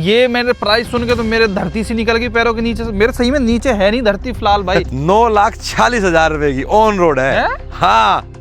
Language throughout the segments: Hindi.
ये मेरे प्राइस सुन के तो मेरे धरती से निकल गई पैरों के नीचे से। मेरे सही में नीचे है नहीं धरती फिलहाल भाई। 9,40,000 रुपए की ऑन रोड है? हाँ।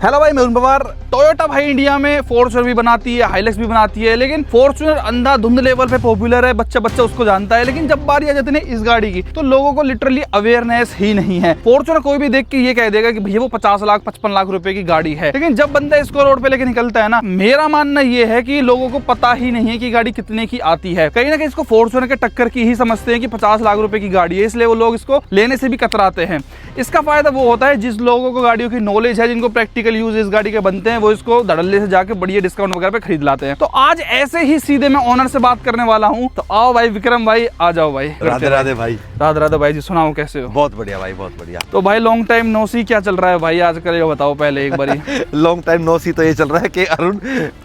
हेलो भाई, मैं हूं पवार। टोयोटा भाई इंडिया में फॉर्च्यूनर भी बनाती है, हाइलक्स भी बनाती है, लेकिन फॉर्च्यूनर अंधाधुंध लेवल पे पॉपुलर है, बच्चा बच्चा उसको जानता है। लेकिन जब बारी आ जाती है इस गाड़ी की तो लोगों को लिटरली अवेयरनेस ही नहीं है। फॉर्च्यूनर कोई भी देख के ये कह देगा कि भैया वो 50 लाख 55 लाख रुपए की गाड़ी है, लेकिन जब बंदा इसको रोड पे लेके निकलता है ना, मेरा मानना ये है कि लोगों को पता ही नहीं है कि गाड़ी कितने की आती है। कहीं ना कहीं इसको फॉर्च्यूनर के टक्कर की ही समझते हैं कि 50 लाख रुपए की गाड़ी है, इसलिए वो लोग इसको लेने से भी कतराते हैं। इसका फायदा वो होता है जिस लोगों को गाड़ियों की नॉलेज है, जिनको प्रैक्टिकल यूज इस गाड़ी के बनते हैं, वो इसको धड़ल्ले से जाके बढ़िया डिस्काउंट वगैरह पे खरीद लाते हैं। तो आज ऐसे ही सीधे मैं ओनर से बात करने वाला हूँ। तो आओ भाई विक्रम भाई, आ जाओ भाई। राधे राधे भाई। राधे राधे भाई जी, सुनाओ कैसे हो? बहुत बढ़िया भाई, बहुत बढ़िया। तो भाई लॉन्ग टाइम नो सी, क्या चल रहा है भाई आजकल, ये बताओ पहले एक बारी। लॉन्ग टाइम नो सी तो ये चल रहा है कि अरुण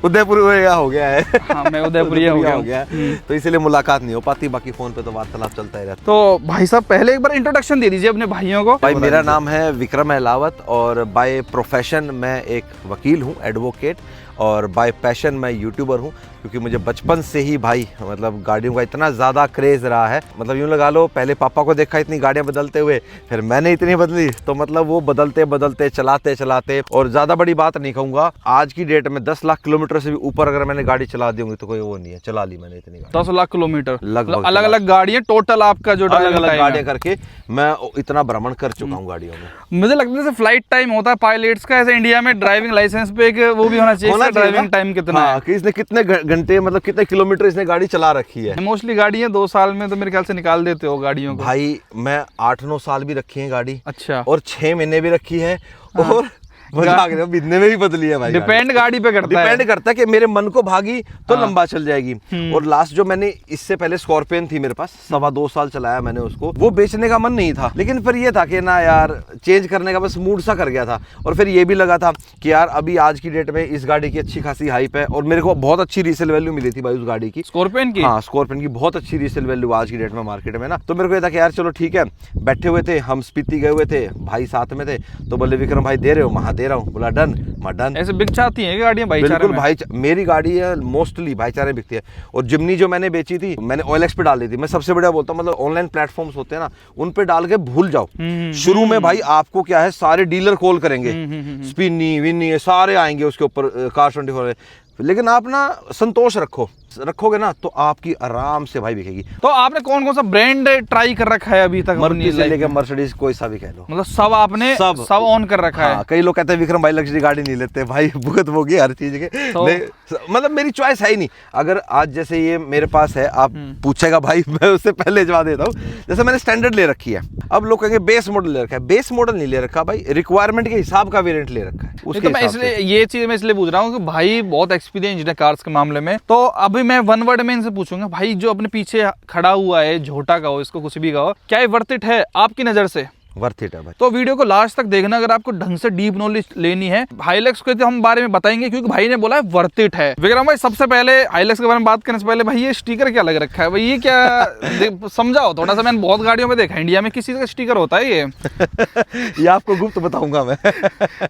उदयपुर हो गया है। हाँ, मैं उदयपुर हो गया तो इसीलिए मुलाकात नहीं हो पाती, बाकी फोन पे तो वार्तालाप चलता ही रहता। तो भाई साहब पहले एक बार इंट्रोडक्शन दे दीजिए अपने भाइयों को। भाई मेरा नाम है विक्रम अहलावत और बाय प्रोफेशन मैं एक वकील हूँ, एडवोकेट, और बाय पैशन मैं यूट्यूबर हूँ, क्योंकि मुझे बचपन से ही भाई मतलब गाड़ियों का इतना ज़्यादा क्रेज़ रहा है। मतलब यूँ लगा लो, पहले पापा को देखा इतनी गाड़ियाँ बदलते हुए, फिर मैंने इतनी बदली, तो मतलब वो बदलते बदलते चलाते चलाते, और ज़्यादा बड़ी बात नहीं कहूँगा, आज की डेट में 10 लाख किलोमीटर से भी ऊपर अगर मैंने गाड़ी चला दी होंगी तो कोई वो नहीं है, चला ली मैंने इतनी गाड़ी। 10 लाख किलोमीटर लगभग अलग अलग गाड़ियाँ टोटल आपका जो अलग अलग गाड़ियाँ करके मैं इतना भ्रमण कर चुका हूँ गाड़ियों में। मुझे लगता है जैसे फ्लाइट टाइम होता है पायलट्स का, ऐसे इंडिया में ड्राइविंग लाइसेंस पे एक वो भी होना चाहिए, ड्राइविंग टाइम कितना है, कि इसने कितने घंटे मतलब कितने किलोमीटर इसने गाड़ी चला रखी है। मोस्टली गाड़ियाँ 2 साल में तो मेरे ख्याल से निकाल देते हो गाड़ियों को। भाई मैं 8-9 साल भी रखी है गाड़ी। अच्छा। और 6 महीने भी रखी है। और बिजने में भी बदली है भाई। डिपेंड गाड़ी पे करता है, डिपेंड करता है कि मेरे मन को भागी तो लंबा चल जाएगी। और लास्ट जो मैंने इससे पहले स्कॉर्पियन थी मेरे पास, 2.25 साल चलाया मैंने उसको। वो बेचने का मन नहीं था, लेकिन फिर ये था कि ना यार चेंज करने का बस मूड सा कर गया था। और फिर ये भी लगा था कि यार अभी आज की डेट में इस गाड़ी की अच्छी खासी हाइप है, और मेरे को बहुत अच्छी रीसेल वैल्यू मिली थी भाई उस गाड़ी की, स्कॉर्पियन की। हाँ, स्कॉर्पियन की बहुत अच्छी रीसेल वैल्यू आज की डेट में मार्केट में ना। तो मेरे को ये था कि यार चलो ठीक है, बैठे हुए थे हम, स्पीति गए हुए थे, भाई साथ में थे, तो बोले विक्रम भाई दे रहे हो? हाँ दे रहा हूँ। बोला डन। डन। ऐसे बिक जाती हैं गाड़ियां भाईचारे बिल्कुल में? भाई मेरी गाड़ी है मोस्टली भाईचारे बिकती है। और जिमनी जो मैंने बेची थी, मैंने OLX पे डाल दी थी। मैं सबसे बढ़िया बोलता हूँ, मतलब ऑनलाइन प्लेटफॉर्म्स होते हैं ना, उन पे डाल के भूल जाओ। शुरू में भाई आपको क्या है, सारे डीलर कॉल करेंगे, स्पिनी विनी सारे आएंगे उसके ऊपर, कार24, लेकिन आप ना संतोष रखोगे ना तो आपकी आराम से भाई बिकेगी। तो आपने कौन कौन सा ब्रांड ट्राई कर रखा है अभी तक? मर्सिडीज से लेकर मर्सिडीज, कोई सा भी कह लो, मतलब सब आपने सब ऑन कर रखा है। कई लोग कहते हैं विक्रम भाई लग्जरी गाड़ी नहीं लेते, भाई भुगत होगी हर चीज के। तो मतलब मेरी चॉइस है ही नहीं। अगर आज जैसे ये मेरे पास है, आप पूछेगा भाई, मैं उससे पहले जवाब देता हूँ। जैसे मैंने स्टैंडर्ड ले रखी है, अब लोग कहेंगे बेस मॉडल ले रखा है। बेस मॉडल नहीं ले रखा भाई, रिक्वायरमेंट के हिसाब का वेरिएंट ले रखा है उसके तो मैं इसलिए ये चीज मैं इसलिए पूछ रहा हूँ कि भाई बहुत एक्सपीरियंस है कार्स के मामले में। तो अभी मैं वन वर्ड में इनसे पूछूंगा, भाई जो अपने पीछे खड़ा हुआ है, झोटा का हो, इसको कुछ भी कहो, क्या ये वर्थ इट है आपकी नजर से? वर्थ इट है भाई। तो वीडियो को लास्ट तक देखना अगर आपको ढंग से डीप नॉलेज लेनी है। हाइलक्स के तो हम बारे में बताएंगे क्योंकि भाई ने बोला है वर्थ इट है। विक्रम भाई सबसे पहले हाइलक्स के बारे में बात करने से पहले भाई ये स्टिकर क्या लग रखा है भाई, ये क्या समझाओ थोड़ा सा। मैंने बहुत गाड़ियों में देखा इंडिया में, किसी का स्टिकर होता है ये? ये आपको गुप्त बताऊंगा मैं।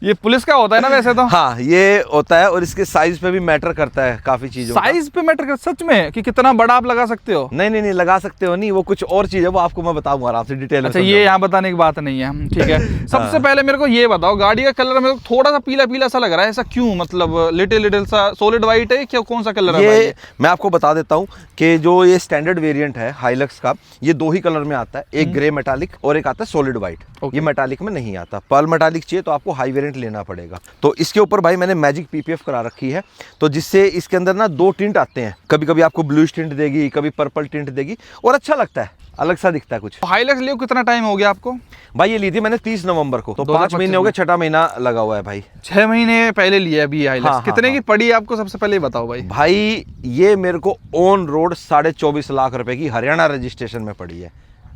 ये पुलिस का होता है ना वैसे तो? हाँ ये होता है, और इसके साइज पे भी मैटर करता है काफी चीजों। साइज पे मैटर करता सच में, कि कितना बड़ा आप लगा सकते हो? नहीं लगा सकते हो नहीं, वो कुछ और चीज है, वो आपको मैं बताऊंगा आराम से डिटेल में। अच्छा, ये यहाँ बताने की बात नहीं है, ठीक है। सबसे पहले मेरे को ये बताओ, गाड़ी का कलर मेरे को थोड़ा सा पीला पीला सा लग रहा है, ऐसा क्यों? मतलब लिटिल सा सॉलिड व्हाइट है क्या, कौन सा कलर है? ये मैं आपको बता देता हूँ कि जो ये स्टैंडर्ड वेरिएंट है हाइलक्स का, ये 2 ही कलर में आता है, एक ग्रे मेटालिक और एक आता है सॉलिड व्हाइट। ये मेटालिक में नहीं आता। पर्ल मेटालिक चाहिए तो आपको हाई वेरिएंट लेना पड़ेगा। तो इसके ऊपर भाई मैंने मैजिक PPF करा रखी है, तो जिससे इसके अंदर ना 2 टिंट आते हैं, कभी कभी आपको ब्लू टिंट देगी, कभी पर्पल टिंट देगी, और अच्छा लगता है, अलग सा दिखता है कुछ। हाइलक्स लिए कितना टाइम हो गया आपको? भाई ये ली थी मैंने 30 नवंबर को, तो 5 महीने हो गए, 6ठा महीना लगा हुआ है भाई। 6 महीने पहले लिया अभी हाइलक्स। हाँ, कितने हाँ, की पड़ी आपको सबसे पहले बताओ भाई? भाई ये मेरे को ऑन रोड 24.5 लाख रुपए की हरियाणा रजिस्ट्रेशन में पड़ी है।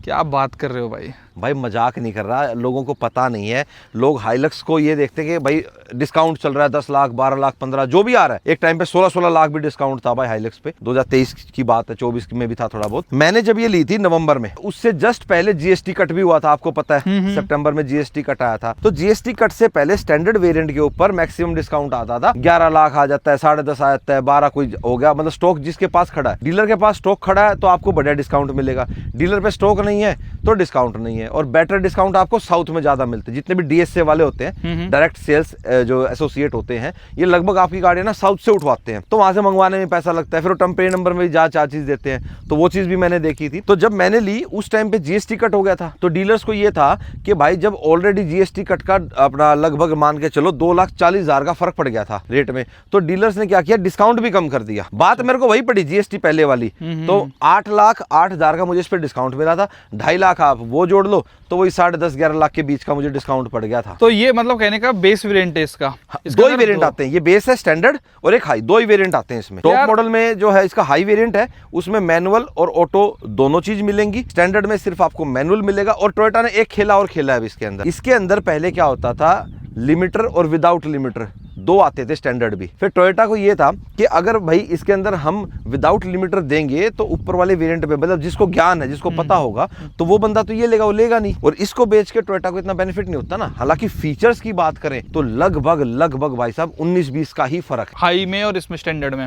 क्या आप बात कर रहे हो भाई? भाई मजाक नहीं कर रहा, लोगों को पता नहीं है। लोग हाइलक्स को ये देखते हैं कि भाई डिस्काउंट चल रहा है 10 लाख 12 लाख 15 जो भी आ रहा है। एक टाइम पे 16 लाख भी डिस्काउंट था भाई हाइलक्स पे, 2023 की बात है, 24 में भी था थोड़ा बहुत। मैंने जब ये ली थी नवंबर में, उससे जस्ट पहले जीएसटी कट भी हुआ था, आपको पता है सितंबर में जीएसटी कट आया था। तो जीएसटी कट से पहले स्टैंडर्ड वेरिएंट के ऊपर मैक्सिमम डिस्काउंट आता था, 11 लाख आ जाता है, 10.5 आ जाता है, 12 कोई हो गया। मतलब स्टॉक जिसके पास खड़ा है, डीलर के पास स्टॉक खड़ा है तो आपको बढ़िया डिस्काउंट मिलेगा, डीलर पे स्टॉक नहीं है तो डिस्काउंट नहीं है। और बेटर डिस्काउंट आपको साउथ में ज्यादा मिलते हैं। जितने भी डीएसए वाले होते हैं, डायरेक्ट सेल्स जो एसोसिएट होते हैं, ये लगभग आपकी गाड़ियां ना साउथ से उठवाते हैं, तो वहां से मंगवाने में पैसा लगता है, फिर वो टेम्परेरी नंबर में जा चार चीज देते हैं। तो वो चीज भी मैंने देखी थी। तो जब मैंने ली उस टाइम पे जीएसटी कट हो गया था, तो डीलर्स को ये था कि भाई जब ऑलरेडी जीएसटी कट का अपना लगभग मान के चलो 2,40,000 का फर्क पड़ गया था रेट में, तो डीलर्स ने क्या किया, डिस्काउंट भी कम कर दिया। बात मेरे को वही पड़ी जीएसटी पहले वाली, तो 8,08,000 का मुझे इस पे डिस्काउंट मिला था, 2.5 लाख आप वो जोड़ लो तो वही 10.5-11 लाख के बीच का मुझे डिस्काउंट पड़ गया था। तो ये मतलब कहने का बेस वेरिएंट है इसका, दो ही वेरिएंट आते हैं, ये बेस है स्टैंडर्ड और एक हाई, दो ही वेरिएंट आते हैं इसमें। टॉप मॉडल में जो है इसका हाई वेरिएंट है, उसमें मैनुअल और ऑटो दोनों चीज मिलेंगी। स्टैंडर्ड में सिर्फ आपको मैनुअल मिलेगा। और टोयोटा ने एक खेला और खेला है इसके अंदर। इसके अंदर पहले क्या होता था, लिमिटर और विदाउट लिमिटर दो आते थे स्टैंडर्ड भी। फिर टोयोटा को ये था कि अगर भाई इसके अंदर हम विदाउट लिमिटर देंगे तो ऊपर वाले वेरिएंट पे, मतलब जिसको ज्ञान है, जिसको पता होगा, तो वो बंदा तो ये लेगा, वो लेगा नहीं। और इसको बेच के टोयोटा को इतना बेनिफिट नहीं होता ना। हालांकि फीचर्स की बात करें तो लगभग भाई साहब 19-20 का ही फर्क है हाई में और इसमें स्टैंडर्ड में।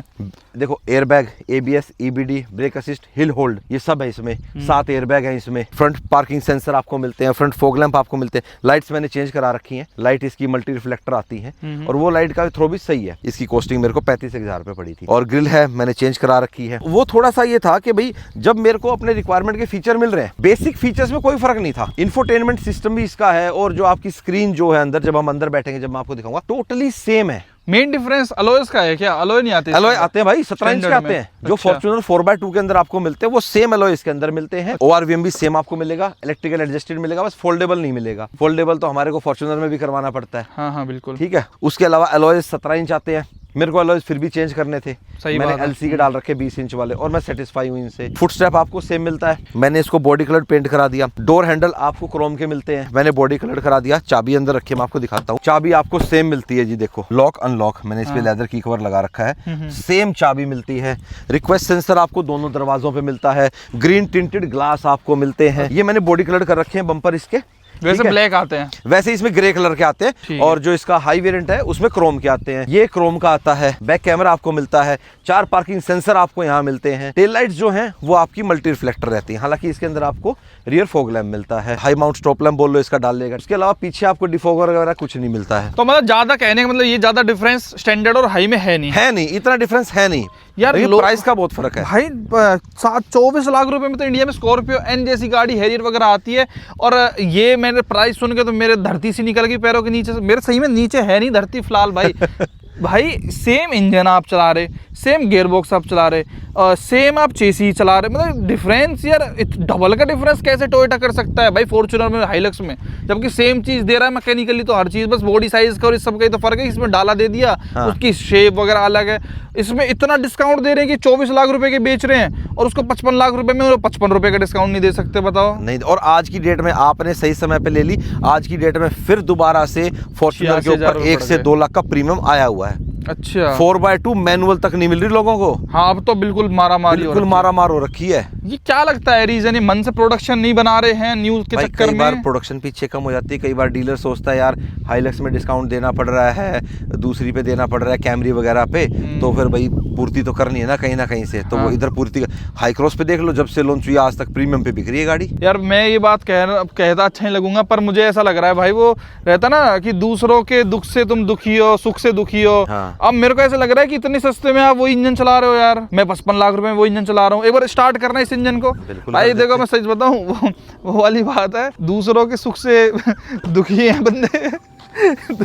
देखो airbag, ABS, EBD, brake assist, hill hold, ये सब है इसमें। 7 एयरबैग है इसमें। फ्रंट पार्किंग सेंसर आपको मिलते हैं, फ्रंट फॉग लैंप आपको मिलते हैं। लाइट्स मैंने चेंज करा रखी है, लाइट इसकी मल्टी रिफ्लेक्टर आती है और वो लाइट का थ्रो भी सही है। इसकी कॉस्टिंग मेरे को 35,000 रुपए पड़ी थी। और ग्रिल है मैंने चेंज करा रखी है। वो थोड़ा सा ये था कि भाई जब मेरे को अपने रिक्वायरमेंट के फीचर मिल रहे हैं, बेसिक फीचर्स में कोई फर्क नहीं था। इंफोटेनमेंट सिस्टम भी इसका है और जो आपकी स्क्रीन जो है अंदर, जब हम अंदर बैठेंगे, जब मैं आपको दिखाऊंगा, टोटली सेम है। मेन डिफरेंस अलॉयस का है क्या? अलॉय नहीं आते? अलॉय आते हैं भाई, 17 इंच के आते हैं। जो फॉर्च्यूनर 4x2 के अंदर आपको मिलते हैं वो सेम अलॉय इसके अंदर मिलते हैं। ORVM भी सेम आपको मिलेगा, इलेक्ट्रिकल एडजस्टेड मिलेगा, बस फोल्डेबल नहीं मिलेगा। फोल्डेबल तो हमारे को फॉर्च्यूनर में भी करवाना पड़ता है। हाँ बिल्कुल, ठीक है। उसके अलावा अलॉय 17 इंच आते हैं। मेरे को अलॉयज फिर भी चेंज करने थे, मैंने एलसी के डाल रखे 20 इंच वाले और मैं सेटिस्फाई हूँ इनसे। फुट स्टेप आपको सेम मिलता है, मैंने इसको बॉडी कलर पेंट करा दिया। डोर हैंडल आपको क्रोम के मिलते हैं, मैंने बॉडी कलर करा दिया। चाबी अंदर रखी मैं आपको दिखाता हूँ, चाबी आपको सेम मिलती है जी। देखो लॉक अनलॉक मैंने इस पे लेदर की कवर लगा रखा है, सेम चाबी मिलती है। रिक्वेस्ट सेंसर आपको दोनों दरवाजों पे मिलता है। ग्रीन टिंटेड ग्लास आपको मिलते हैं। ये मैंने बॉडी कलर कर रखे हैं बम्पर इसके, वैसे ब्लैक आते हैं, वैसे इसमें ग्रे कलर के आते हैं। और जो इसका हाई वेरिएंट है उसमें क्रोम के आते हैं। ये क्रोम का आता है। बैक कैमरा आपको मिलता है, 4 पार्किंग सेंसर आपको यहाँ मिलते हैं। टेल लाइट्स जो हैं वो आपकी मल्टी रिफ्लेक्टर रहती है। हालांकि इसके अंदर आपको रियर फॉग लैम्प मिलता है। हाई माउंट स्टॉप लैम्प बोल लो इसका डाल लेगा। इसके अलावा पीछे आपको डिफॉगर वगैरह कुछ नहीं मिलता है। तो मतलब ज्यादा कहने का मतलब ये ज्यादा डिफरेंस स्टैंडर्ड और हाई में है नहीं, इतना डिफरेंस है नहीं यार। प्राइस का बहुत फर्क है भाई। 24 लाख रुपए में तो इंडिया में स्कॉर्पियो एन जैसी गाड़ी, हैरियर वगैरह आती है। और ये मैंने प्राइस सुन के तो मेरे धरती से निकल गई पैरों के नीचे से। मेरे सही में नीचे है नहीं धरती फिलहाल भाई। भाई सेम इंजन आप चला रहे, सेम गियर बॉक्स आप चला रहे, सेम आप चेसी चला रहे, मतलब डिफरेंस यार डबल का डिफरेंस कैसे टोयोटा कर सकता है भाई फॉर्च्यूनर में, हाइलक्स में, जबकि सेम चीज दे रहा है मैकेनिकली तो हर चीज, बस बॉडी साइज का और इस सब का ही तो फर्क है। इसमें डाला दे दिया, उसकी शेप वगैरह अलग है। इसमें इतना डिस्काउंट दे रहे हैं कि 24 लाख रुपए के बेच रहे हैं और उसको 55 लाख रुपए में 55 रुपए का डिस्काउंट नहीं दे सकते, बताओ। नहीं, और आज की डेट में आपने सही समय पे ले ली। आज की डेट में फिर दोबारा से फॉर्च्यूनर के ऊपर 1 से 2 लाख का प्रीमियम आया हुआ है। अच्छा, 4x2 मैनुअल तक नहीं मिल रही लोगों को। हाँ अब तो बिल्कुल मारामारी हो रखी है। ये क्या लगता है रीजन? ये मन से प्रोडक्शन नहीं बना रहे हैं न्यूज के चक्कर में? कई बार प्रोडक्शन पीछे कम हो जाती है। कई बार डीलर सोचता है यार हाइलक्स में डिस्काउंट देना पड़ रहा है, दूसरी पे देना पड़ रहा है, कैमरी वगैरह पे, तो फिर भाई पूर्ति तो करनी है ना कहीं से। तो वो इधर पूर्ति। हाई क्रॉस पे देख लो, जब से लॉन्च हुई आज तक प्रीमियम पे बिक रही है गाड़ी। यार मैं ये बात कहता अच्छा नहीं लगूंगा, पर मुझे ऐसा लग रहा है भाई, वो रहता ना कि दूसरों के दुख से तुम दुखी हो, सुख से दुखी हो। अब मेरे को ऐसा लग रहा है कि इतने सस्ते में आप वो इंजन चला रहे हो यार। मैं 55 लाख रुपए में वो इंजन चला रहा हूँ। एक बार स्टार्ट करना है इस इंजन को भाई। देखो मैं सच बताऊं, वो वाली बात है, दूसरों के सुख से दुखी हैं बंदे।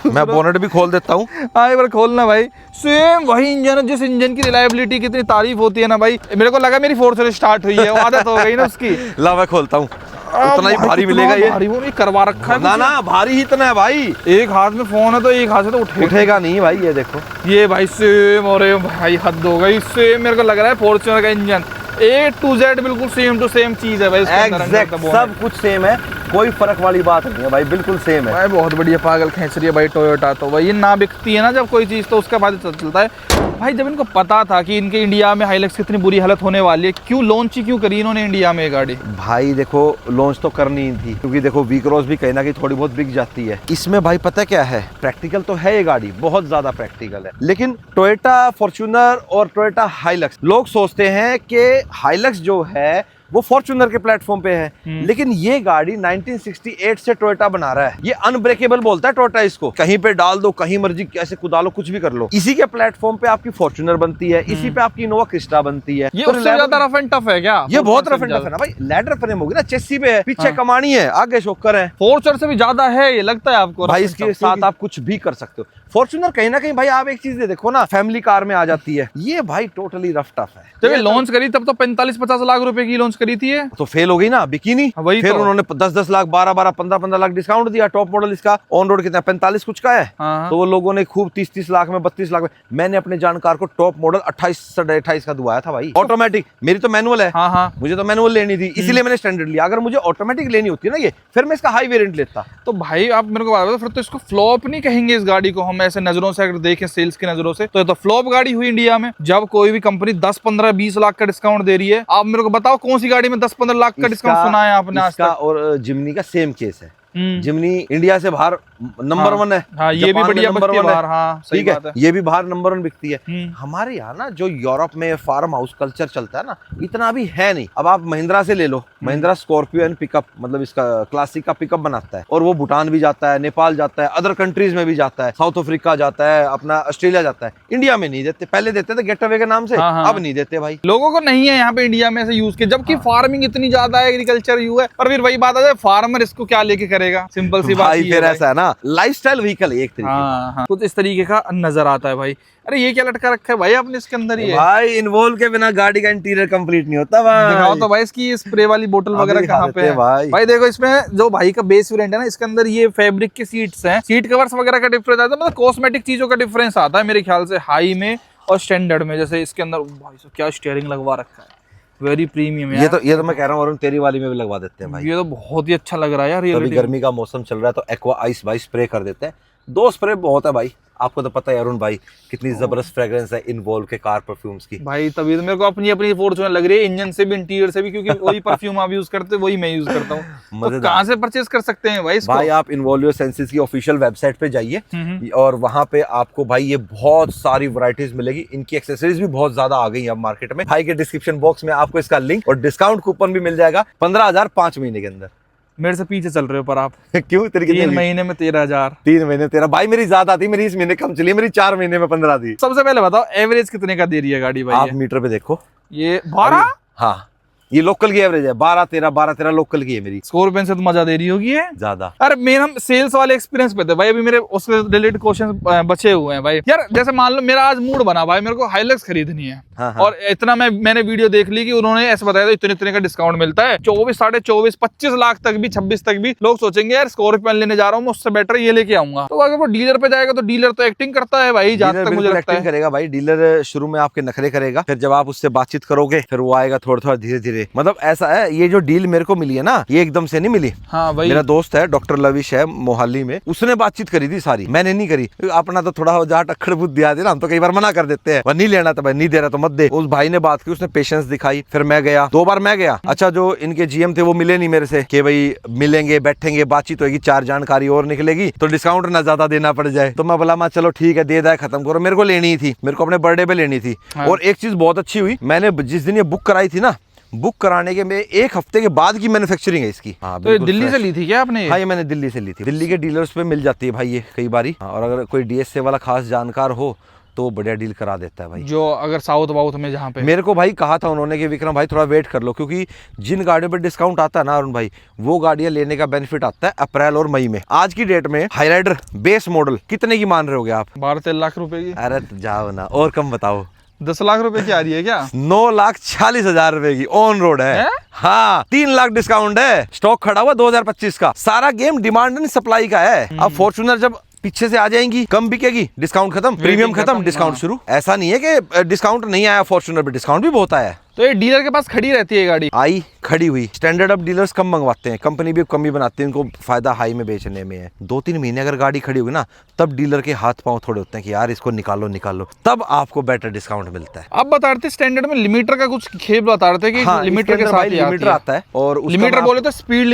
मैं बोनट भी खोल देता हूँ। हाँ एक बार खोलना भाई। सेम वही इंजन है, जिस इंजन की रिलायबिलिटी कितनी तारीफ होती है ना भाई। मेरे को लगा मेरी फोर्स स्टार्ट हुई है, वो आदत हो गई ना उसकी। ला मैं खोलता हूँ, उतना ही भारी मिलेगा ये। भारी वो भी करवा रखा है ना भारी ही इतना है भाई। एक हाथ में फोन है तो एक हाथ से तो उठेगा नहीं भाई। ये देखो ये भाई सेम, और भाई हद हो गई। सेम मेरे को लग रहा है फॉर्च्यूनर का इंजन A to Z बिल्कुल सेम टू सेम चीज है भाई। एग्जैक्ट सब कुछ सेम है। कोई फर्क वाली बात नहीं है भाई, बिल्कुल सेम है भाई। बहुत बढ़िया पागल खींच रही है भाई टोयोटा तो भाई। ये ना बिकती है ना जब कोई चीज़ तो उसका फायदा चलता है भाई। जब इनको पता था कि इनके इंडिया में हाइलक्स की इतनी बुरी हालत होने वाली है, क्यों लॉन्च ही क्यों करी इन्होंने इंडिया में ये गाड़ी? भाई देखो लॉन्च तो करनी ही थी, क्योंकि देखो वी क्रॉस भी कहीं ना कहीं थोड़ी बहुत बिक जाती है। इसमें भाई पता क्या है, प्रैक्टिकल तो है ये गाड़ी, बहुत ज्यादा प्रैक्टिकल है, लेकिन टोयोटा फॉर्च्यूनर और टोयोटा हाइलक्स, लोग सोचते हैं कि हाइलक्स जो है वो फॉर्च्यूनर के प्लेटफॉर्म पे है, लेकिन ये गाड़ी 1968 से टोयोटा बना रहा है। ये अनब्रेकेबल बोलता है टोयोटा इसको, कहीं पे डाल दो, कहीं मर्जी कैसे कुदा लो, कुछ भी कर लो। इसी के प्लेटफॉर्म पे आपकी फॉर्च्यूनर बनती है, इसी पे आपकी इनोवा क्रिस्टा बनती है। ये उससे ज्यादा रफ एंड टफ है क्या? ये बहुत रफ एंड टफ है ना भाई, लैडर फ्रेम होगी ना, चेसी पे है, पीछे कमानी है, आगे शॉकर है। फॉर्च्यूनर से भी ज्यादा है ये लगता है आपको? भाई इसके साथ आप कुछ भी कर सकते हो। फॉर्च्यूनर कहीं ना कहीं भाई आप एक चीज देखो ना, फैमिली कार में आ जाती है, ये भाई टोटली रफ टफ है। जब ये लॉन्च करी तब तो 45-50 लाख रुपए की लॉन्च करी थी ये, तो फेल हो गई ना, बिकी नहीं। वही फिर तो। उन्होंने 10-10 लाख, 12-12, 15-15 लाख डिस्काउंट दिया। टॉप मॉडल इसका ऑन रोड कितना 45 कुछ का है, हाँ। तो वो लोगों ने खूब 30-30 लाख में, 32 लाख में। मैंने अपने जानकार को टॉप मॉडल 28 का दुआया था भाई, ऑटोमेटिक। मेरी तो मैनुअल है, हाँ हाँ। मुझे तो मैनुअल लेनी थी, इसीलिए मैंने स्टैंडर्ड लिया। अगर मुझे ऑटोमेटिक लेनी होती है ना ये, फिर मैं इसका हाई वेरिएंट लेता। तो भाई आप मेरे को बता दो, फिर तो इसको फ्लॉप नहीं कहेंगे इस गाड़ी को हम ऐसे नजरों से अगर देखें, सेल्स की नजरों से, तो ये तो फ्लॉप गाड़ी हुई इंडिया में। जब कोई भी कंपनी 10, 15, 20 लाख का डिस्काउंट दे रही है, आप मेरे को बताओ कौन सी गाड़ी में 10-15 लाख का डिस्काउंट सुना है आपने आज तक? और जिमनी का सेम केस है। जिमनी इंडिया से बाहर नंबर 1 है। हाँ, ये भी बढ़िया बिकती है बाहर, हाँ सही ठीक बात है, ये भी बाहर नंबर 1 बिकती है। हमारे यहाँ ना जो यूरोप में फार्म हाउस कल्चर चलता है ना, इतना भी है नहीं। अब आप महिंद्रा से ले लो, महिंद्रा स्कॉर्पियो एंड पिकअप, मतलब इसका क्लासिक का पिकअप बनाता है, और वो भूटान भी जाता है, नेपाल जाता है, अदर कंट्रीज में भी जाता है, साउथ अफ्रीका जाता है, अपना ऑस्ट्रेलिया जाता है। इंडिया में नहीं देते, पहले देते थे गेट अवे के नाम से, अब नहीं देते भाई। लोगों को नहीं है यहाँ पे इंडिया में ऐसे यूज के, जबकि फार्मिंग इतनी ज्यादा है, एग्रीकल्चर यू है, पर फिर वही बात आ जाए, फार्मर इसको क्या लेके करेगा? सिंपल सी बात भाई फिर ऐसा है ना, लाइफस्टाइल व्हीकल एक तरीके हाँ, कुछ इस तरीके का नजर आता है भाई। अरे ये क्या लटका रखा है भाई आपने इसके अंदर? ये भाई इन्वॉल्व के बिना गाड़ी का इंटीरियर कंप्लीट नहीं होता भाई। दिखाओ तो भाई इसकी स्प्रे वाली बोतल वगैरह कहाँ पे है भाई? देखो इसमें जो भाई का बेस वेरिएंट है ना, इसके अंदर ये फैब्रिक की सीट्स हैं, सीट कवर्स वगैरह का डिफरेंस आता है, मतलब कॉस्मेटिक चीजों का डिफरेंस आता है मेरे ख्याल से, हाई में और स्टैंडर्ड में। जैसे इसके अंदर भाई साहब क्या स्टीयरिंग लगवा रखा है, वेरी प्रीमियम है। ये तो मैं कह रहा हूँ अरुण, तेरी वाली में भी लगवा देते हैं भाई। ये तो बहुत ही अच्छा लग रहा है यार। अभी गर्मी का मौसम चल रहा है तो एक्वा आइस भाई स्प्रे कर देते हैं। 2 स्प्रे बहुत है भाई, आपको तो पता है अरुण भाई कितनी जबरदस्त फ्रेग्रेंस है इन्वॉल्व के कार परफ्यूम्स की। भाई तभी तो मेरे को अपनी फॉर्च्यूनर लग रही है, इंजन से भी इंटीरियर से भी, क्योंकि वही परफ्यूम आप यूज करते, वही मैं यूज करता हूँ। तो कहाँ से परचेज कर सकते हैं भाई इसको? भाई आप इन्वॉल्व योर सेंसेस की ऑफिशियल वेबसाइट पे जाइए और वहां पे आपको भाई ये बहुत सारी वैरायटीज मिलेगी। इनकी एक्सेसरीज भी बहुत ज्यादा आ गई है अब मार्केट में। भाई के डिस्क्रिप्शन बॉक्स में आपको इसका लिंक और डिस्काउंट कूपन भी मिल जाएगा 15,000 5 महीने के अंदर। मेरे से पीछे चल रहे हो पर आप। क्यों? तेरी 3 महीने में 13,000। 3 महीने तेरा भाई, मेरी ज्यादा थी, मेरी इस महीने कम चली, मेरी 4 महीने में 15 थी। सबसे पहले बताओ एवरेज कितने का दे रही है गाड़ी भाई? आप मीटर पे देखो, ये 12। हाँ ये लोकल की एवरेज है, 12-13 लोकल की है मेरी। स्कॉर्पियन से तो मजा दे रही होगी है ज्यादा। अरे मेरा सेल्स वाले एक्सपीरियंस पे थे भाई, अभी मेरे उससे रिलेटेड क्वेश्चन बचे हुए हैं भाई। यार जैसे मान लो मेरा आज मूड बना भाई, मेरे को हाइलक्स खरीदनी है, हाँ। और इतना मैंने वीडियो देख ली कि उन्होंने ऐसे बताया था इतने का डिस्काउंट मिलता है, 24, 24.5, 25 लाख तक भी, 26 तक भी। लोग सोचेंगे यार स्कॉर्पियन लेने जा रहा हूँ, उससे बेटर ये लेके आऊंगा। तो अगर वो डीलर पे जाएगा तो डीलर तो एक्टिंग करता है भाई, जहां तक मुझे लगता है करेगा भाई। डीलर शुरू में आपके नखरे करेगा, फिर जब आप उससे बातचीत करोगे फिर वो आएगा थोड़ा धीरे धीरे। मतलब ऐसा है, ये जो डील मेरे को मिली है ना, ये एकदम से नहीं मिली। हाँ भाई, मेरा दोस्त है डॉक्टर लविश है मोहाली में, उसने बातचीत करी थी सारी, मैंने नहीं करी। अपना तो थोड़ा जहाँ टक्कर बुद्धि आती है ना, हम तो कई बार मना कर देते हैं, वह नहीं लेना था भाई, नहीं दे रहा तो मत दे। उस भाई ने बात की, उसने पेशेंस दिखाई, फिर मैं गया 2 बार मैं गया। अच्छा जो इनके जीएम थे वो मिले नहीं मेरे से कि भाई मिलेंगे, बैठेंगे, बातचीत होगी, 4 जानकारी और निकलेगी तो डिस्काउंट ना ज्यादा देना पड़ जाए। तो मैं बोला चलो ठीक है, दे दाए खत्म करो। मेरे को लेनी थी, मेरे को अपने बर्थडे पे लेनी थी। और एक चीज बहुत अच्छी हुई, मैंने जिस दिन ये बुक कराई थी ना, बुक कराने के में 1 हफ्ते के बाद की मैन्युफैक्चरिंग है इसकी। हाँ, तो ये दिल्ली से ली थी क्या आपने? हाँ ये मैंने दिल्ली से ली थी। दिल्ली के डीलर्स पे मिल जाती है भाई ये कई बारी। और अगर कोई डीएसए वाला खास जानकार हो तो वो बढ़िया डील करा देता है भाई। जो अगर साउथ वाउथ में जहाँ पे मेरे को भाई कहा था उन्होंने कि विक्रम भाई थोड़ा वेट कर लो, क्योंकि जिन गाड़ियों पे डिस्काउंट आता है ना अरुण भाई, वो गाड़ियां लेने का बेनिफिट आता है अप्रैल और मई में। आज की डेट में हाईराइडर बेस मॉडल कितने की मान रहे होगे आप? 12-13 लाख रुपए की। अरे जाओ ना, और कम बताओ। 10 लाख रुपए की आ रही है क्या? 9,40,000 रुपए की ऑन रोड है। हाँ 3 लाख डिस्काउंट है, स्टॉक खड़ा हुआ 2025 का। सारा गेम डिमांड एंड सप्लाई का है। अब फॉर्च्यूनर जब पीछे से आ जाएंगी, कम बिकेगी, डिस्काउंट खत्म, प्रीमियम खत्म, डिस्काउंट शुरू। ऐसा नहीं है कि डिस्काउंट नहीं आया, फॉर्च्यूनर पे डिस्काउंट भी बहुत आया है। तो ये डीलर के पास खड़ी रहती है गाड़ी? आई खड़ी हुई। स्टैंडर्ड अब डीलर्स कम मंगवाते हैं, कंपनी भी कम ही बनाती है, उनको फायदा हाई में बेचने में है। 2-3 महीने अगर गाड़ी खड़ी होगी ना, तब डीलर के हाथ पांव थोड़े होते हैं कि यार इसको निकालो निकालो, तब आपको बेटर डिस्काउंट मिलता है। आप बता रहे थे स्टैंडर्ड में लिमिटर का कुछ खेल बता रहे थे कि हाँ, लिमिटर के साथ लिमिटर आता है। और लिमिटर बोले तो स्पीड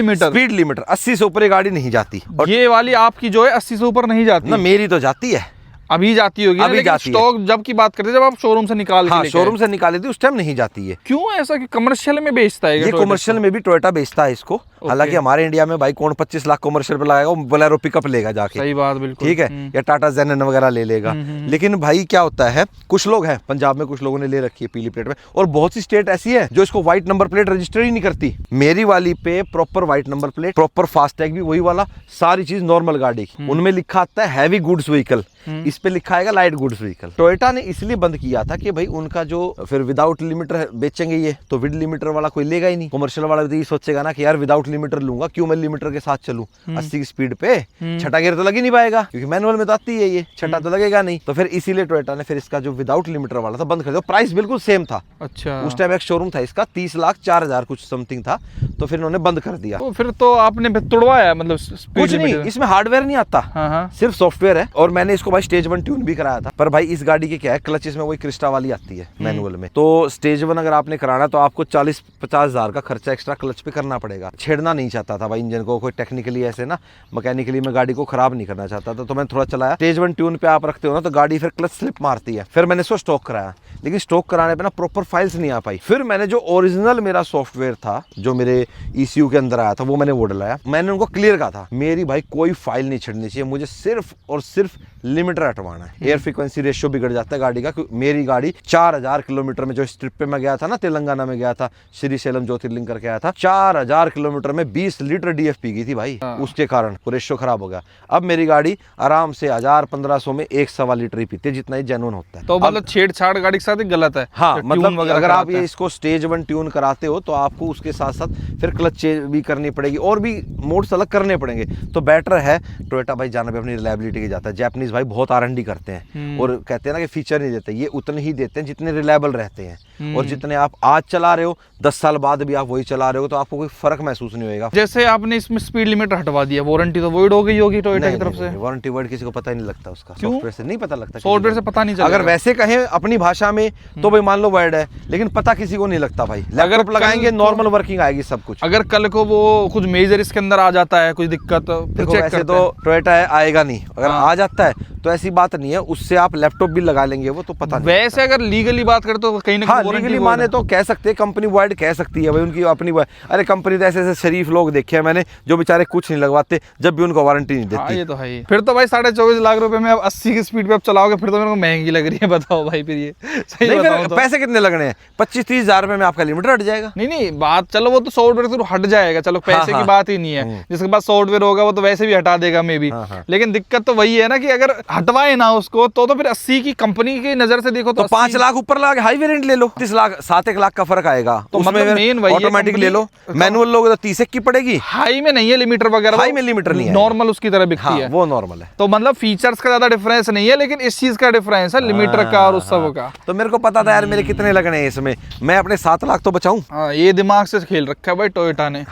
लिमिटर 80 से ऊपर गाड़ी नहीं जाती। और ये वाली आपकी जो है 80 से ऊपर नहीं जाती ना, मेरी तो जाती है, अभी जाती होगी, अभी लेकिन स्टॉक जब की बात करते हैं, जब आप शोरूम से निकाल के शोरूम से निकाली थी उस टाइम नहीं जाती है। क्यों ऐसा कि कमर्शियल में बेचता है ये कमर्शियल में भी टोयोटा बेचता है इसको। हालांकि हमारे इंडिया में भाई कौन 25 लाख कमर्शियल पे लगाएगा, वो बोलेरो पिकअप लेगा जाके। सही बात, बिल्कुल ठीक है, या टाटा जेनन वगैरह ले लेगा। लेकिन भाई क्या होता है, कुछ लोग हैं पंजाब में, कुछ लोगों ने ले रखी है पीली प्लेट में, और बहुत सी स्टेट ऐसी है जो इसको व्हाइट नंबर प्लेट रजिस्टर ही नहीं करती। मेरी वाली पे proper white number plate, proper FASTag भी वही वाला, सारी चीज नॉर्मल गाड़ी। उनमें लिखा आता है हैवी गुड्स व्हीकल, इस पे लिखा आएगा लाइट गुड्स व्हीकल। टोयोटा ने इसलिए बंद किया था कि भाई उनका जो फिर विदाउट लिमिटर बेचेंगे ये, तो विद लिमिटर वाला कोई लेगा ही नहीं। कमर्शियल वाला भी सोचेगा ना कि यार विदाउट लिमिटर लूंगा, क्यों मैं लिमिटर के साथ चलूं 80 की स्पीड पे, छठा गियर तो लग ही नहीं पाएगा, क्योंकि मैनुअल में तो आती है ये, छठा तो लगेगा नहीं। तो फिर इसीलिए टोयोटा ने फिर इसका जो विदाउट लिमिटर वाला था बंद कर दिया। प्राइस बिल्कुल सेम था। अच्छा, उस टाइम एक शोरूम था इसका 30,04,000 कुछ समथिंग था, तो फिर उन्होंने बंद कर दिया। तो फिर तो आपने तुड़वाया, मतलब कुछ नहीं, इसमें हार्डवेयर नहीं आता, सिर्फ सॉफ्टवेयर है। और मैंने इसको भाई स्टेज 1 ट्यून भी कराया था। पर भाई इस गाड़ी के क्या है, क्लच इसमें वही क्रिस्टा वाली आती है मैनुअल में, तो स्टेज 1 अगर आपने कराना तो आपको 40-50 हजार का खर्चा एक्स्ट्रा क्लच पे करना पड़ेगा। छेड़ना नहीं चाहता था भाई इंजन को, कोई टेक्निकली ऐसे ना मैकेनिकली मैं गाड़ी को खराब नहीं करना चाहता था, तो मैंने थोड़ा चलाया। स्टेज 1 ट्यून पे आप रखते हो ना तो गाड़ी फिर क्लच स्लिप मारती है। फिर मैंने इसको स्टॉक कराया, लेकिन स्टॉक कराने पे ना प्रॉपर फाइल्स नहीं आ पाई। फिर मैंने जो ओरिजिनल मेरा सॉफ्टवेयर था जो मेरे ECU के अंदर आया था, वो मैंने वो डलाया। मैंने उनको क्लियर कहा था मेरी भाई कोई फाइल नहीं छड़नी चाहिए, मुझे सिर्फ और सिर्फ लिमिटर हटवाना है। एयर फ्रीक्वेंसी रेशियो बिगड़ जाता है गाड़ी का। मेरी गाड़ी 4000 किलोमीटर में, जो इस ट्रिप पे मैं गया था ना, तेलंगाना में गया था, श्री शैलम ज्योतिर्लिंग करके आया था, 4000 किलोमीटर में 20 लीटर DF पी गई थी भाई। उसके कारण रेशियो खराब हो गया। अब मेरी गाड़ी आराम से 1000-1500 में 1.25 लीटर ही पीती है, जितना ही जेन्युइन होता है। तो मतलब छेड़छाड़ गाड़ी के साथ गलत है। हाँ, मतलब अगर आप ये इसको स्टेज 1 ट्यून कराते हो तो आपको उसके साथ साथ फिर क्लच चेंज भी करनी पड़ेगी और भी मोड्स अलग करने पड़ेंगे। तो बेटर है टोयोटा भाई जाना भी अपनी रिलायबिलिटी के जाता है। जैपनीज भाई बहुत R&D करते हैं और कहते हैं ना कि फीचर नहीं देते, ये उतने ही देते हैं जितने रिलायबल रहते हैं। और जितने आप आज चला रहे हो 10 साल बाद भी आप वही चला रहे हो तो आपको कोई फर्क महसूस नहीं होगा। जैसे आपने इसमें स्पीड लिमिट हटवा दिया, वारंटी तो वॉइड हो गई होगी टोयोटा की तरफ से? वारंटी वर्ड किसी को पता ही नहीं लगता उसका, सॉफ्टवेयर से नहीं पता लगता, सॉफ्टवेयर से पता नहीं चलता। अगर वैसे कहें अपनी भाषा में तो भाई मान लो वर्ड है, लेकिन पता किसी को नहीं लगता भाई। अगर लगाएंगे नॉर्मल वर्किंग आएगी सब कुछ। अगर कल को वो कुछ मेजर इसके अंदर आ जाता है, कुछ दिक्कत, देखो वैसे तो टोयोटा आएगा नहीं, अगर आ जाता है तो ऐसी बात नहीं है, उससे आप लैपटॉप भी लगा लेंगे, वो तो पता नहीं। वैसे अगर लीगली बात करें तो कहीं ना हाँ, लीगली माने तो कह सकते हैं, कंपनी वाइड कह सकती है भाई, उनकी अपनी। अरे कंपनी तो ऐसे ऐसे शरीफ लोग देखे हैं मैंने जो बेचारे कुछ नहीं लगवाते जब भी उनको वारंटी नहीं देती। हाँ, ये तो है ही। फिर तो भाई 24.5 लाख रुपए में आप 80 की स्पीड पे आप चलाओगे, फिर तो मेरे को महंगी लग रही है। बताओ भाई, फिर ये सही नहीं, बताओ तो। पैसे कितने लगने हैं? 25-30 हजार में आपका लिमिटर हट जाएगा। नहीं बात, चलो वो तो सॉफ्टवेयर से हट जाएगा, चलो पैसे की बात ही नहीं है। जिसके पास सॉफ्टवेयर होगा वो तो वैसे भी हटा देगा मे बी। लेकिन दिक्कत तो वही है ना कि अगर हटवाए ना उसको तो फिर 80 की कंपनी की नजर से देखो तो 5 लाख ऊपर लगा हाई वेरिएंट ले लो, 30 लाख 7-1 लाख का फर्क आएगा। तो मतलब मेन वही ऑटोमेटिक ले लो, मैनुअल लोगे तो 30 की पड़ेगी। हाई में नहीं है लिमिटर वगैरह, हाई में लिमिटर नहीं है, नॉर्मल उसकी तरह बिकती है, वो नॉर्मल है। तो मतलब फीचर्स का ज्यादा डिफरेंस नहीं है, लेकिन इस चीज का डिफरेंस है लिमिटर का और उस सब का। तो मेरे को पता था यार मेरे कितने लगने हैं इसमें, मैं अपने 7 लाख तो बचाऊं। ये दिमाग से खेल रखा है भाई टोयोटा ने।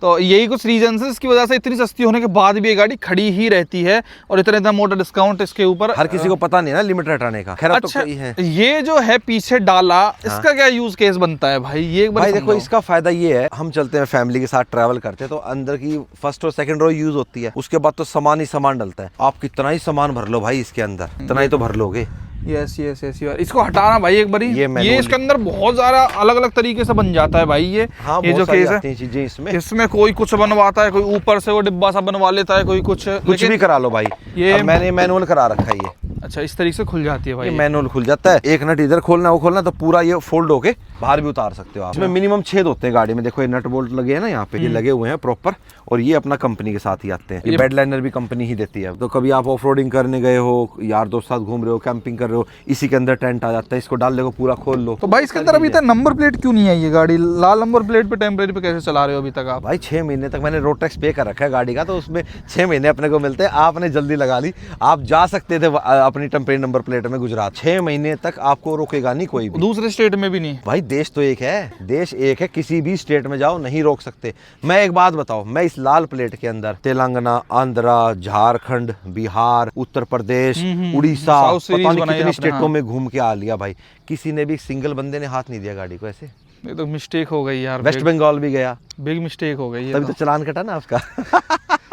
तो यही कुछ रीजन है इसकी वजह से इतनी सस्ती होने के बाद भी ये गाड़ी खड़ी ही रहती है और इतना मोटा डिस्काउंट इसके ऊपर। हर किसी को पता नहीं ना लिमिटर हटाने का। खैर अच्छा, तो कोई है। ये जो है पीछे डाला, इसका क्या यूज केस बनता है भाई? ये भाई देखो, इसका फायदा ये है, हम चलते हैं फैमिली के साथ ट्रैवल करते हैं तो अंदर की फर्स्ट और सेकंड रो यूज होती है, उसके बाद तो सामान ही सामान डलता है। आप कितना ही सामान भर लो भाई इसके अंदर, इतना ही तो भर लोगे। यस यस यस यार, इसको हटाना भाई एक बारी। ये इसके अंदर बहुत सारा अलग अलग तरीके से बन जाता है भाई ये। हाँ, ये जो केस है चीजें इसमें कोई कुछ बनवाता है, कोई ऊपर से वो डिब्बा सा बनवा लेता है, कोई कुछ भी करा लो भाई। ये मैंने मैनुअल करा रखा है ये। अच्छा, इस तरीके से खुल जाती है भाई, मैनुअल खुल जाता है। एक नट इधर खोलना, वो खोलना तो पूरा ये फोल्ड होके बाहर भी उतार सकते हो आप। इसमें मिनिमम 6 होते हैं गाड़ी में। देखो ये नट बोल्ट लगे हैं ना यहाँ पे, ये लगे हुए हैं प्रॉपर, और ये अपना कंपनी के साथ ही आते हैं। ये बेड लाइनर भी कंपनी ही देती है। तो कभी आप ऑफ रोडिंग करने गए हो, यार दोस्त साथ घूम रहे हो, कैंपिंग कर रहे हो, इसी के अंदर टेंट आ जाता है, इसको डाल देखो पूरा खोल लो। तो भाई इसके अंदर अभी तक नंबर प्लेट क्यों नहीं है? ये गाड़ी लाल नंबर प्लेट पे टेम्परेरी पे कैसे चला रहे हो अभी तक आप? भाई 6 महीने तक मैंने रोड टैक्स पे कर रखा है गाड़ी का, तो उसमें 6 महीने अपने को मिलते हैं। आपने जल्दी लगा ली, आप जा सकते थे अपनी टेम्परेरी नंबर प्लेट में गुजरात, 6 महीने तक आपको रोकेगा नहीं कोई भी। दूसरे स्टेट में भी नहीं भाई देश तो एक है, देश एक है, किसी भी स्टेट में जाओ नहीं रोक सकते। मैं एक बात बताओ, मैं इस लाल प्लेट के अंदर तेलंगाना, आंध्रा, झारखंड, बिहार, उत्तर प्रदेश, उड़ीसा, पता नहीं कितनी स्टेटों में घूम के आ लिया भाई, किसी ने भी सिंगल बंदे ने हाथ नहीं दिया गाड़ी को ऐसे। ये तो मिस्टेक हो गई यार, वेस्ट बंगाल भी गया, बिग मिस्टेक हो गई, तभी तो चलान कटा ना आपका।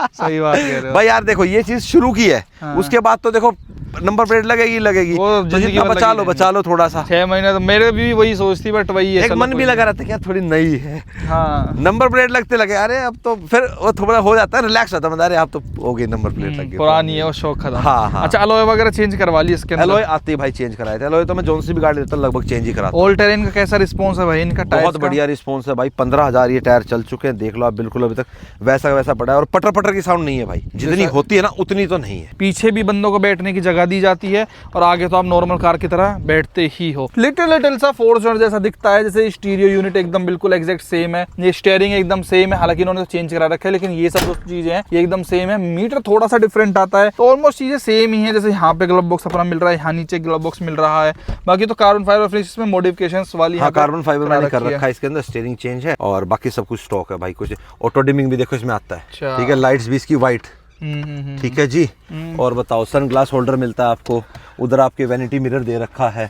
सही बात कह रहे हो भाई यार देखो ये चीज शुरू की है, उसके बाद तो देखो नंबर प्लेट लगेगी, तो जितना बचा लो थोड़ा सा। 6 महीने तो मेरे भी वही सोचती, बट वही है, एक मन भी लगा रहता है क्या थोड़ी नई है, हाँ नंबर प्लेट लगते लगे, अरे अब तो फिर वो थोड़ा हो जाता है, रिलैक्स होता है, अरे अब तो हो गई नंबर प्लेट लग गई, पुरानी है वो शौक खत्म। हाँ। अच्छा अलॉय वगैरह चेंज करवा ली इसके अंदर? अलॉय आते ही भाई चेंज कराए थे, अलॉय तो मैं जोन सी भी गाड़ी लेता लगभग चेंज ही कराता। ऑल टेरेन का कैसा रिस्पॉन्स है भाई इनका? बहुत बढ़िया रिस्पॉन्स है भाई, 15,000 ये टायर चल चुके हैं, देख लो आप, बिल्कुल अभी तक वैसा वैसा पड़ा है, और पटर पटर की साउंड नहीं है भाई, जितनी होती है ना उतनी तो नहीं है। पीछे भी बंदों को बैठने की जगह दी जाती है, और आगे तो आप नॉर्मल कार की तरह बैठते ही हो। लिटिल सा फॉर्च्यूनर जैसा दिखता है, जैसे स्टीरियो यूनिट एकदम बिल्कुल एग्जैक्ट सेम है, ये स्टीयरिंग एकदम सेम है, हालांकि इन्होंने चेंज करा रखा है, लेकिन ये सब जो चीजें हैं ये एकदम सेम है। मीटर थोड़ा सा डिफरेंट आता है, तो ऑलमोस्ट चीजें सेम ही है। जैसे यहाँ पे ग्लव बॉक्स अपना मिल रहा है, यहाँ नीचे ग्लव बॉक्स मिल रहा है, बाकी तो कार्बन फाइबर फिनिश में मॉडिफिकेशंस वाली, हाँ कार्बन फाइबर मैंने कर रखा है इसके अंदर, स्टीयरिंग चेंज है और बाकी सब कुछ स्टॉक है भाई। कुछ ऑटो डिमिंग भी देखो इसमें आता है, ठीक है, लाइट्स भी इसकी वाइट, ठीक है जी। और बताओ सन ग्लास होल्डर मिलता है आपको, उधर आपके वैनिटी मिरर दे रखा है,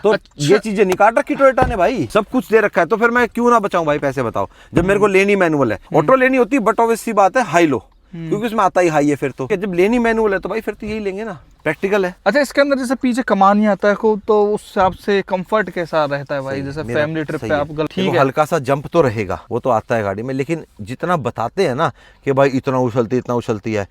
तो ये चीजें नहीं काट रखी टोयोटा ने भाई, सब कुछ दे रखा है, तो फिर मैं क्यों ना बचाऊं भाई पैसे, बताओ। जब मेरे को लेनी मैनुअल है, ऑटो लेनी होती है बट ऑब्वियस सी बात है हाई लो, क्योंकि उसमें आता ही हाई है, फिर तो जब लेनी मैनुअल है तो भाई फिर तो यही लेंगे ना, प्रैक्टिकल है। अच्छा इसके अंदर जैसे पीछे कमान आता है को, तो उस हिसाब से कंफर्ट कैसा रहता है भाई? जैसे फैमिली ट्रिप पे आप ठीक है, हल्का सा जंप तो रहेगा, वो तो आता है गाड़ी में, लेकिन जितना बताते हैं ना कि भाई इतना उछलती है,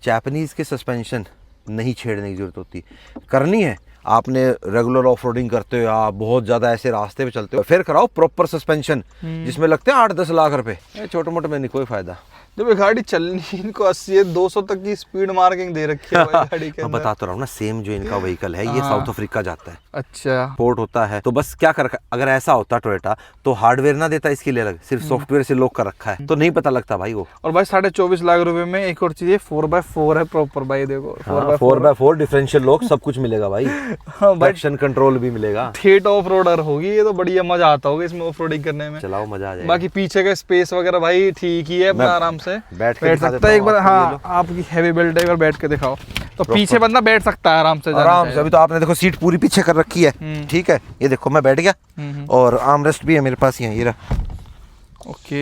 जापानीज के सस्पेंशन नहीं छेड़ने की जरूरत होती, करनी है आपने रेगुलर ऑफ रोडिंग करते हो आप बहुत ज्यादा ऐसे रास्ते पे चलते हो, फिर कराओ प्रॉपर सस्पेंशन जिसमें लगते हैं 8-10 लाख रुपए, छोटे मोटे में नहीं कोई फायदा। जब ये गाड़ी चलनी इनको 80-200 तक की स्पीड मार्किंग दे रखी है भाई गाड़ी के अंदर। मैं बताता रहा हूँ ना, सेम जो इनका व्हीकल है ये साउथ अफ्रीका जाता है, अच्छा पोर्ट होता है, तो बस क्या कर, अगर ऐसा होता टोयोटा तो हार्डवेयर ना देता इसके लिए अलग, सिर्फ सॉफ्टवेयर से लॉक कर रखा है, तो नहीं पता लगता भाई वो। और भाई 24.5 लाख रुपए में एक और चीज 4x4 है प्रॉपर भाई, देखो 4x4 डिफरेंशियल लॉक सब कुछ मिलेगा भाई, ट्रैक्शन कंट्रोल भी मिलेगा, ठेठ ऑफ रोडर होगी ये, तो बढ़िया मजा आता होगा इसमें ऑफ रोडिंग करने में, चलाओ मजा आ जाएगा। बाकी पीछे का स्पेस वगैरह भाई ठीक ही है, अपना आराम से बैठ सकता है एक बार। हाँ आपकी हैवी बेल्ट है, एक बार बैठ के दिखाओ, तो पीछे बंदा बैठ सकता है आराम से, अभी तो आपने देखो सीट पूरी पीछे कर रखी है, ठीक है, ये देखो मैं बैठ गया और आर्म रेस्ट भी है मेरे पास, ये रहा। ओके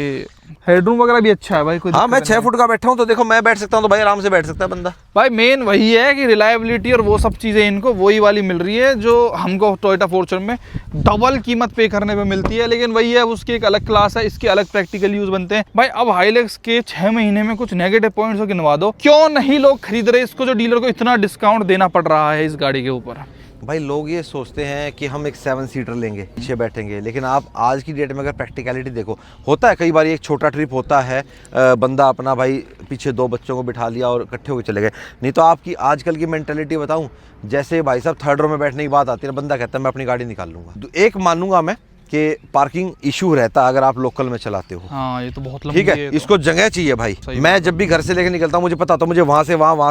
हेडरूम वगैरह भी अच्छा है भाई, कोई हाँ मैं 6 फुट का बैठा हूँ, तो देखो मैं बैठ सकता हूँ, तो भाई आराम से बैठ सकता है बंदा। भाई मेन वही है कि रिलायबिलिटी और वो सब चीज़ें इनको वही वाली मिल रही है जो हमको टोयोटा फॉर्च्यूनर में डबल कीमत पे करने पे मिलती है, लेकिन वही है उसकी एक अलग क्लास है, इसके अलग प्रैक्टिकल यूज बनते हैं। भाई अब हाइलेक्स के 6 महीने में कुछ नेगेटिव पॉइंट्स को गिनवा दो, क्यों नहीं लोग खरीद रहे इसको, जो डीलर को इतना डिस्काउंट देना पड़ रहा है इस गाड़ी के ऊपर? भाई लोग ये सोचते हैं कि हम एक 7 सीटर लेंगे, पीछे बैठेंगे, लेकिन आप आज की डेट में अगर प्रैक्टिकलिटी देखो, होता है कई बार एक छोटा ट्रिप होता है, बंदा अपना भाई पीछे 2 बच्चों को बिठा लिया और इकट्ठे होकर चले गए, नहीं तो आपकी आजकल की मेंटालिटी बताऊं, जैसे भाई साहब 3rd रो में बैठने की बात आती है ना, बंदा कहता है मैं अपनी गाड़ी निकाल लूंगा। एक मानूंगा मैं कि पार्किंग इशू रहता है अगर आप लोकल में चलाते हो, हाँ ये तो बहुत लंबी ठीक है, तो। इसको जगह चाहिए भाई। मैं जब भी घर से लेकर निकलता हूँ मुझे पता होता है मुझे वहां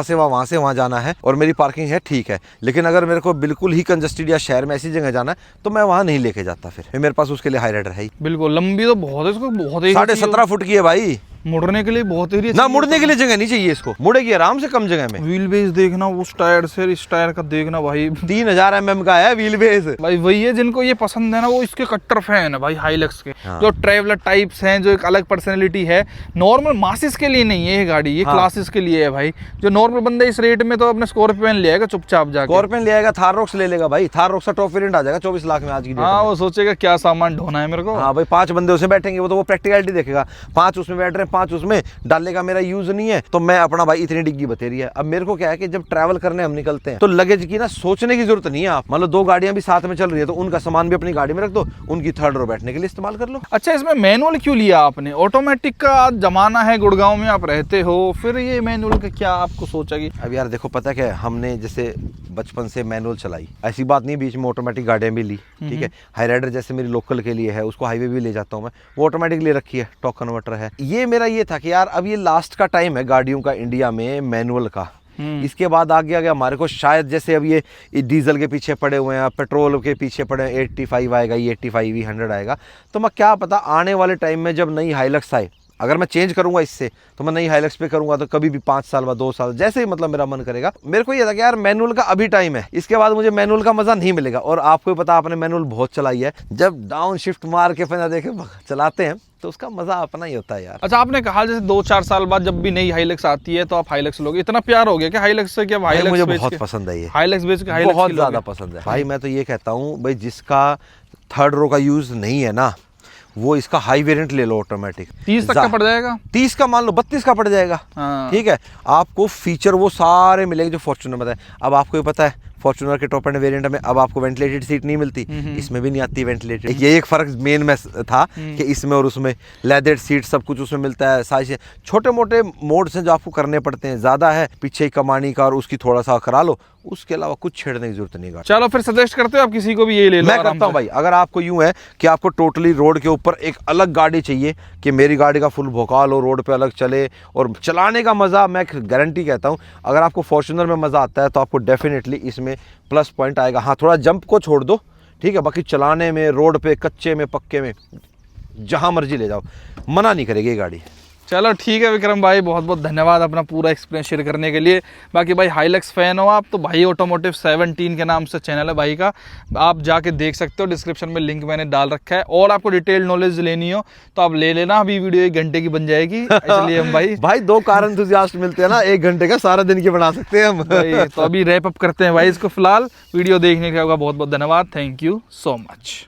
से वहां जाना है और मेरी पार्किंग है, ठीक है, लेकिन अगर मेरे को बिल्कुल ही कंजस्टेड या शहर में ऐसी जगह जाना है तो मैं वहां नहीं लेके जाता, फिर मेरे पास उसके लिए हाई राइडर है। बिल्कुल लंबी तो बहुत है, इसको बहुत 17.5 फुट की है भाई, मुड़ने के लिए बहुत एरिया ना, मुड़ने के लिए जगह नहीं चाहिए इसको, मुड़ेगी आराम से कम जगह में। व्हील बेस देखना उस टायर से इस टायर का देखना भाई, 3000 mm का है व्हील बेस भाई। वही है जिनको ये पसंद है ना, वो इसके कट्टर फैन है भाई हाइलक्स के। हाँ। जो ट्रैवलर टाइप्स हैं, जो एक अलग पर्सनैलिटी है, नॉर्मल मासिस के लिए नहीं है ये गाड़ी, ये क्लासेस के लिए है भाई। जो नॉर्मल बंदा इस रेट में तो अपने स्कॉर्पियन ले आएगा चुपचाप जाके, स्कॉर्पियन ले आएगा, थार रॉक्स ले लेगा भाई, थार रॉक्स का टॉप वेरिएंट आ जाएगा 24 लाख में आज की डेट में। हाँ वो सोचेगा क्या सामान ढोना है मेरे को। हाँ भाई 5 बंदे उसमें बैठेंगे, वो तो वो प्रैक्टिकलिटी देखेगा, 5 उसमें बैठ रहे हैं, 5 उसमें डालने का मेरा यूज नहीं है, तो मैं अपना भाई इतनी डिग्गी बतेरी है। अब मेरे को क्या है कि जब ट्रैवल करने हम निकलते हैं तो लगेज की ना सोचने की जरूरत नहीं है, आप मतलब 2 गाड़ियां भी साथ में चल रही है तो उनका सामान भी अपनी गाड़ी में रख दो, उनकी 3rd रो बैठने के लिए इस्तेमाल कर लो। अच्छा इसमें मैनुअल क्यों लिया आपने? ऑटोमेटिक का आज जमाना है, गुड़गांव में आप रहते हो, फिर ये मैनुअल का क्या आपको सोचा कि? अब यार देखो पता क्या है, हमने जैसे बचपन से मैनुअल चलाई, ऐसी बात नहीं, बीच में ऑटोमेटिक गाड़ियां भी ली, ठीक है, हाई राइडर जैसे मेरी लोकल के लिए है, उसको हाईवे भी ले जाता हूँ मैं, वो ऑटोमेटिक ले रखी है, टॉर्क कन्वर्टर है। ये मेरा ये था कि यार अब ये लास्ट का टाइम है गाड़ियों का इंडिया में मैनुअल का, इसके बाद आगे आ गया हमारे को, शायद जैसे अब ये डीजल के पीछे पड़े हुए हैं, पेट्रोल के पीछे पड़े हैं, 85 आएगा, ये 85 100 आएगा। तो मैं क्या पता आने वाले टाइम में जब नई हाइलक्स आए, अगर मैं चेंज करूंगा इससे तो मैं नई हाइलक्स पे करूंगा, तो कभी भी 5 साल बाद 2 साल जैसे ही मतलब मेरा मन करेगा। मेरे को ये था कि यार मैनुअल का अभी टाइम है, इसके बाद मुझे मैनुअल का मजा नहीं मिलेगा। और आपको भी पता, आपने मैनुअल बहुत चलाई है, जब डाउन शिफ्ट मार के फिर देखे चलाते हैं तो उसका मजा अपना ही होता है यार। अच्छा, आपने कहा जैसे 2-4 साल बाद जब भी नई हाइलक्स आती है तो आप हाइलक्स लोगे, इतना प्यार हो गया कि हाइलक्स से? क्या हाइलक्स मुझे बहुत पसंद है ये, हाइलक्स बेच के हाइलक्स बहुत ज्यादा पसंद है भाई। मैं तो ये कहता हूँ भाई, जिसका थर्ड रो का यूज नहीं है ना, वो इसका हाई वेरिएंट ले लो ऑटोमेटिक। 30 तक का पड़ जाएगा, 30 का मान लो, 32 का पड़ जाएगा। हाँ। ठीक है, आपको फीचर वो सारे मिलेंगे जो फॉर्च्यूनर में है। अब आपको ये पता है फॉर्च्यूनर के टॉप एंड वेरिएंट में अब आपको वेंटिलेटेड सीट नहीं मिलती, इसमें भी नहीं आती वेंटिलेटेड। ये एक फर्क मेन में था कि इसमें और उसमें लेदर सीट सब कुछ उसमें मिलता है। साइज छोटे मोटे मोड्स हैं जो आपको करने पड़ते हैं, ज़्यादा है पीछे कमानी का और उसकी थोड़ा सा करा लो, उसके अलावा कुछ छेड़ने की जरूरत नहीं है। चलो फिर सजेस्ट करते हो आप किसी को भी ये ले लो? मैं करता हूँ भाई, अगर आपको यूं है कि आपको टोटली रोड के ऊपर एक अलग गाड़ी चाहिए कि मेरी गाड़ी का फुल भोकाल हो, रोड पे अलग चले और चलाने का मज़ा, मैं गारंटी कहता हूँ अगर आपको फॉर्च्यूनर में मज़ा आता है तो आपको डेफिनेटली इसमें प्लस पॉइंट आएगा। हाँ, थोड़ा जंप को छोड़ दो, ठीक है, बाकी चलाने में, रोड पे, कच्चे में, पक्के में, जहाँ मर्जी ले जाओ, मना नहीं करेगी ये गाड़ी। चलो ठीक है विक्रम भाई, बहुत बहुत धन्यवाद अपना पूरा एक्सपीरियंस शेयर करने के लिए। बाकी भाई हाइलक्स फैन हो आप तो भाई ऑटोमोटिव 17 के नाम से चैनल है भाई का, आप जाके देख सकते हो, डिस्क्रिप्शन में लिंक मैंने डाल रखा है। और आपको डिटेल नॉलेज लेनी हो तो आप ले लेना, अभी वीडियो 1 घंटे की बन जाएगी, इसलिए हम भाई 2 कार एंथुसियास्ट मिलते हैं ना, 1 घंटे का सारा दिन की बना सकते हैं हम भाई। तो अभी रैप अप करते हैं भाई इसको। फिलहाल वीडियो देखने का बहुत बहुत धन्यवाद, थैंक यू सो मच।